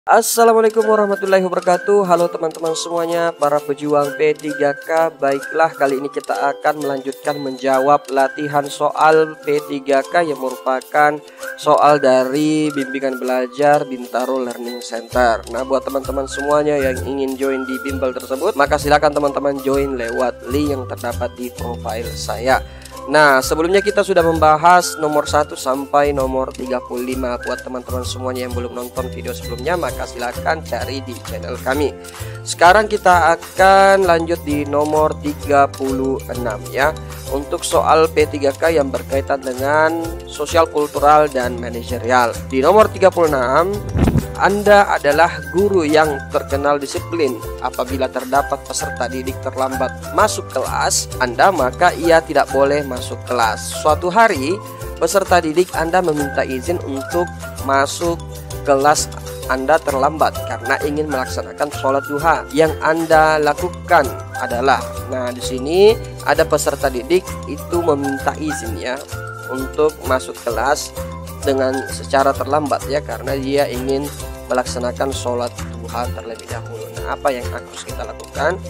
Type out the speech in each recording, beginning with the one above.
Assalamualaikum warahmatullahi wabarakatuh. Halo teman-teman semuanya, para pejuang P3K. Baiklah, kali ini kita akan melanjutkan menjawab latihan soal P3K yang merupakan soal dari bimbingan belajar Bintaro Learning Center. Nah, buat teman-teman semuanya yang ingin join di bimbel tersebut, maka silakan teman-teman join lewat link yang terdapat di profil saya. Nah, sebelumnya kita sudah membahas nomor 1 sampai nomor 35. Buat teman-teman semuanya yang belum nonton video sebelumnya, maka silahkan cari di channel kami. Sekarang kita akan lanjut di nomor 36 ya, untuk soal P3K yang berkaitan dengan sosial kultural dan manajerial. Di nomor 36, Anda adalah guru yang terkenal disiplin. Apabila terdapat peserta didik terlambat masuk kelas Anda, maka ia tidak boleh masuk kelas. Suatu hari, peserta didik Anda meminta izin untuk masuk kelas Anda terlambat karena ingin melaksanakan sholat duha. Yang Anda lakukan adalah, nah di sini ada peserta didik itu meminta izin ya untuk masuk kelas dengan secara terlambat ya, karena dia ingin melaksanakan sholat duha terlebih dahulu. Nah, apa yang harus kita lakukan?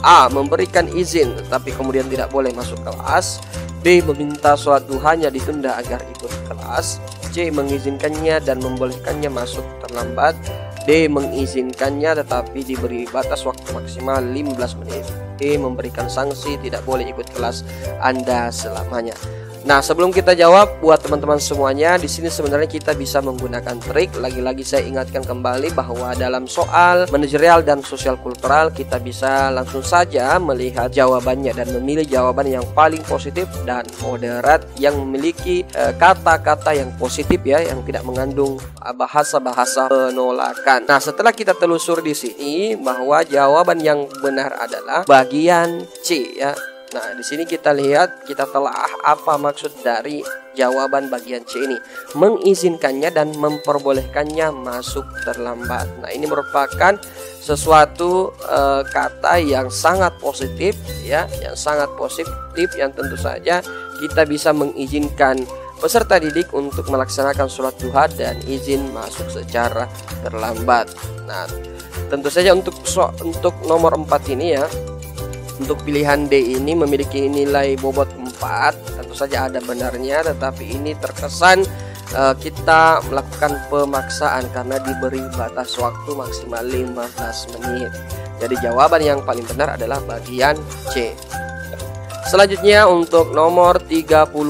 A. Memberikan izin tetapi kemudian tidak boleh masuk kelas. B. Meminta sholat duhanya ditunda agar ikut kelas. C. Mengizinkannya dan membolehkannya masuk terlambat. D. Mengizinkannya tetapi diberi batas waktu maksimal 15 menit. E. Memberikan sanksi tidak boleh ikut kelas Anda selamanya. Nah, sebelum kita jawab, buat teman-teman semuanya, di sini sebenarnya kita bisa menggunakan trik. Lagi-lagi saya ingatkan kembali bahwa dalam soal manajerial dan sosial kultural kita bisa langsung saja melihat jawabannya dan memilih jawaban yang paling positif dan moderat, yang memiliki kata-kata yang positif ya, yang tidak mengandung bahasa-bahasa penolakan. Nah, setelah kita telusur di sini bahwa jawaban yang benar adalah bagian C ya. Nah, di sini kita lihat, kita telah apa maksud dari jawaban bagian C ini. Mengizinkannya dan memperbolehkannya masuk terlambat. Nah, ini merupakan sesuatu kata yang sangat positif ya, yang sangat positif, yang tentu saja kita bisa mengizinkan peserta didik untuk melaksanakan sholat duha dan izin masuk secara terlambat. Nah, tentu saja untuk nomor 4 ini ya, untuk pilihan D ini memiliki nilai bobot 4. Tentu saja ada benarnya, tetapi ini terkesan kita melakukan pemaksaan karena diberi batas waktu maksimal 15 menit. Jadi jawaban yang paling benar adalah bagian C. Selanjutnya untuk nomor 37.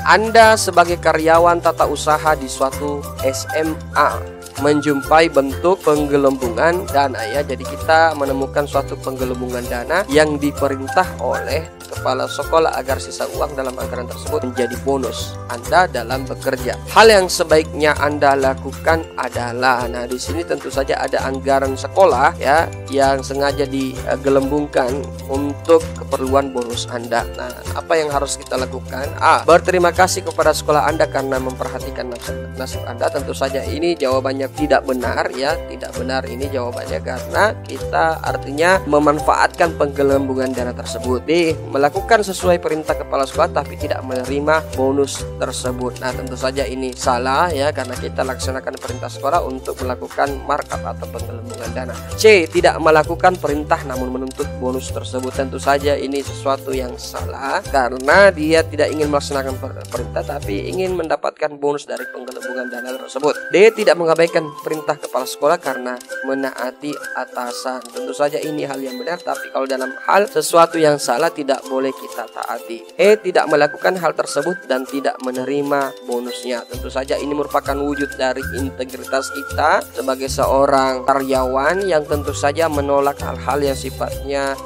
Anda sebagai karyawan tata usaha di suatu SMA menjumpai bentuk penggelembungan dana ya. Jadi kita menemukan suatu penggelembungan dana yang diperintah oleh kepala sekolah agar sisa uang dalam anggaran tersebut menjadi bonus Anda dalam bekerja. Hal yang sebaiknya Anda lakukan adalah, nah di sini tentu saja ada anggaran sekolah ya yang sengaja digelembungkan untuk keperluan bonus Anda. Nah, apa yang harus kita lakukan? A. Berterima kasih kepada sekolah Anda karena memperhatikan nasib Anda. Tentu saja ini jawabannya tidak benar ya, tidak benar ini jawabannya karena kita artinya memanfaatkan penggelembungan dana tersebut. B. Melakukan sesuai perintah kepala sekolah tapi tidak menerima bonus tersebut. Nah, tentu saja ini salah ya, karena kita laksanakan perintah sekolah untuk melakukan markup atau penggelembungan dana. C. Tidak melakukan perintah namun menuntut bonus tersebut. Tentu saja ini sesuatu yang salah karena dia tidak ingin melaksanakan perintah tapi ingin mendapatkan bonus dari penggelembungan dana tersebut. D. Tidak mengabaikan perintah kepala sekolah karena menaati atasan. Tentu saja ini hal yang benar, tapi kalau dalam hal sesuatu yang salah tidak boleh kita taati. E. Tidak melakukan hal tersebut dan tidak menerima bonusnya. Tentu saja ini merupakan wujud dari integritas kita sebagai seorang karyawan yang tentu saja menolak hal-hal yang sifatnya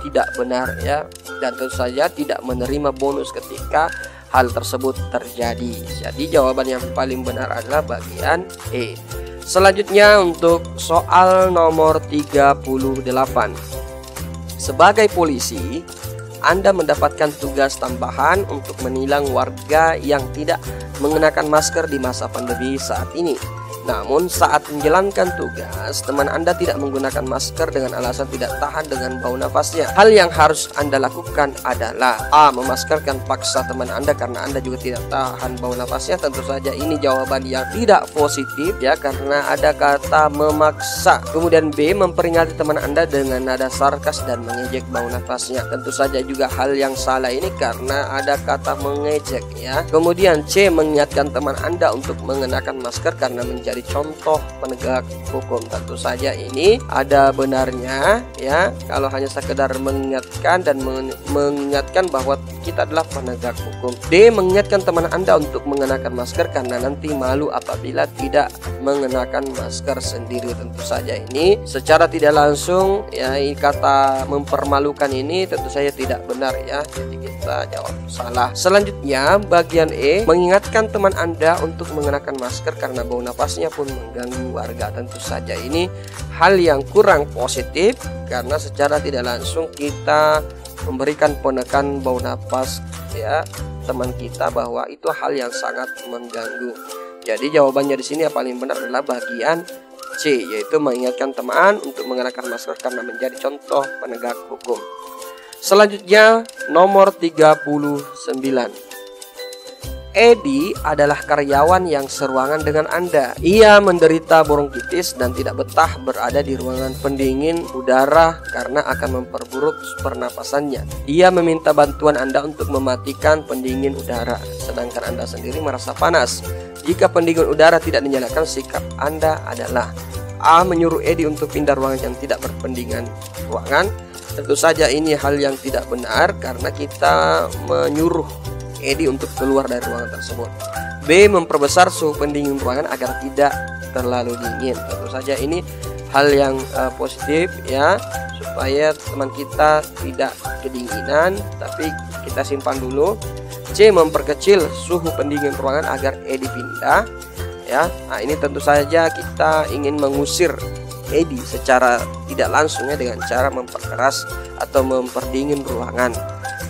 tidak benar ya, dan tentu saja tidak menerima bonus ketika hal tersebut terjadi. Jadi jawaban yang paling benar adalah bagian E. Selanjutnya untuk soal nomor 38. Sebagai polisi, Anda mendapatkan tugas tambahan untuk menilang warga yang tidak mengenakan masker di masa pandemi saat ini. Namun saat menjalankan tugas, teman Anda tidak menggunakan masker dengan alasan tidak tahan dengan bau nafasnya. Hal yang harus Anda lakukan adalah A. Memaskerkan paksa teman Anda karena Anda juga tidak tahan bau nafasnya. Tentu saja ini jawaban yang tidak positif ya, karena ada kata memaksa. Kemudian B. Memperingati teman Anda dengan nada sarkas dan mengejek bau nafasnya. Tentu saja juga hal yang salah ini karena ada kata mengejek ya. Kemudian C. Mengingatkan teman Anda untuk mengenakan masker karena menjadi contoh penegak hukum. Tentu saja ini ada benarnya ya, kalau hanya sekedar mengingatkan dan mengingatkan bahwa kita adalah penegak hukum. D. Mengingatkan teman Anda untuk mengenakan masker karena nanti malu apabila tidak mengenakan masker sendiri. Tentu saja ini secara tidak langsung ya, kata mempermalukan ini tentu saja tidak benar ya, jadi kita jawab salah. Selanjutnya bagian E. Mengingatkan teman Anda untuk mengenakan masker karena bau nafasnya pun mengganggu warga. Tentu saja ini hal yang kurang positif karena secara tidak langsung kita memberikan penekan bau nafas ya teman kita, bahwa itu hal yang sangat mengganggu. Jadi jawabannya di sini yang paling benar adalah bagian C, yaitu mengingatkan teman untuk mengenakan masker karena menjadi contoh penegak hukum. Selanjutnya nomor 39. Edi adalah karyawan yang seruangan dengan Anda. Ia menderita bronkitis dan tidak betah berada di ruangan pendingin udara karena akan memperburuk pernapasannya. Ia meminta bantuan Anda untuk mematikan pendingin udara, sedangkan Anda sendiri merasa panas. Jika pendingin udara tidak dinyalakan, sikap Anda adalah A. Menyuruh Edi untuk pindah ruangan yang tidak berpendingin ruangan. Tentu saja ini hal yang tidak benar karena kita menyuruh Edi untuk keluar dari ruangan tersebut. B. Memperbesar suhu pendingin ruangan agar tidak terlalu dingin. Tentu saja ini hal yang positif ya, supaya teman kita tidak kedinginan, tapi kita simpan dulu. C. Memperkecil suhu pendingin ruangan agar Edi pindah ya. Nah, ini tentu saja kita ingin mengusir Edi secara tidak langsung ya, dengan cara memperkeras atau memperdingin ruangan.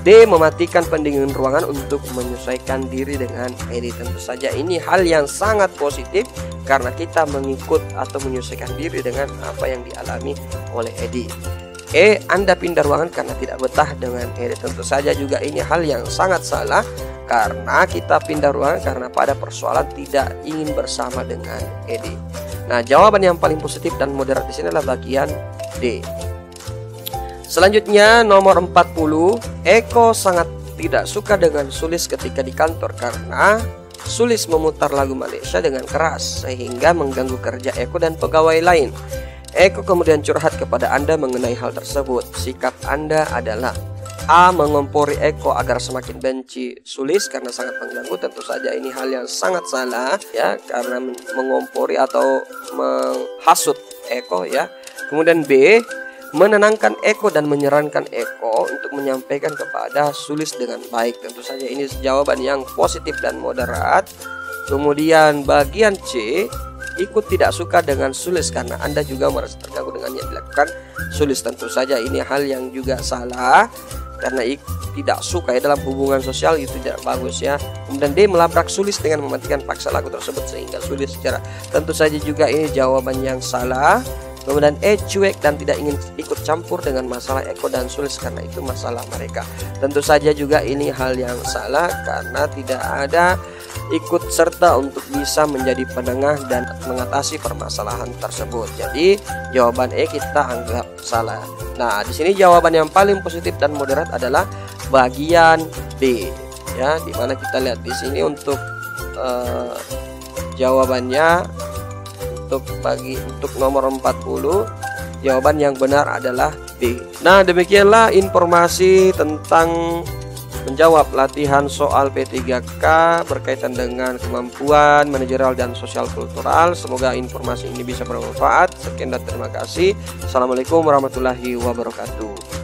D. Mematikan pendingin ruangan untuk menyesuaikan diri dengan Edi. Tentu saja ini hal yang sangat positif karena kita mengikut atau menyesuaikan diri dengan apa yang dialami oleh Edi. E. Anda pindah ruangan karena tidak betah dengan Edi. Tentu saja juga ini hal yang sangat salah karena kita pindah ruangan karena pada persoalan tidak ingin bersama dengan Edi. Nah, jawaban yang paling positif dan moderat di sini adalah bagian D. Selanjutnya nomor 40. Eko sangat tidak suka dengan Sulis ketika di kantor karena Sulis memutar lagu Malaysia dengan keras sehingga mengganggu kerja Eko dan pegawai lain. Eko kemudian curhat kepada Anda mengenai hal tersebut. Sikap Anda adalah A. Mengompori Eko agar semakin benci Sulis karena sangat mengganggu. Tentu saja ini hal yang sangat salah ya, karena mengompori atau menghasut Eko ya. Kemudian B. Menenangkan Eko dan menyarankan Eko untuk menyampaikan kepada Sulis dengan baik. Tentu saja ini jawaban yang positif dan moderat. Kemudian bagian C. Ikut tidak suka dengan Sulis karena Anda juga merasa terganggu dengan yang dilakukan Sulis. Tentu saja ini hal yang juga salah karena tidak suka ya, dalam hubungan sosial itu tidak bagus ya. Kemudian D. Melabrak Sulis dengan mematikan paksa lagu tersebut sehingga Sulis secara, tentu saja juga ini jawaban yang salah. Kemudian E. Cuek dan tidak ingin ikut campur dengan masalah Eko dan Sulis karena itu masalah mereka. Tentu saja juga ini hal yang salah karena tidak ada ikut serta untuk bisa menjadi penengah dan mengatasi permasalahan tersebut. Jadi jawaban E kita anggap salah. Nah, di sini jawaban yang paling positif dan moderat adalah bagian D ya, dimana kita lihat di sini untuk jawabannya. Untuk nomor 40 jawaban yang benar adalah D. Nah, demikianlah informasi tentang menjawab latihan soal P3K berkaitan dengan kemampuan manajerial dan sosial kultural. Semoga informasi ini bisa bermanfaat. Sekian dan terima kasih. Assalamualaikum warahmatullahi wabarakatuh.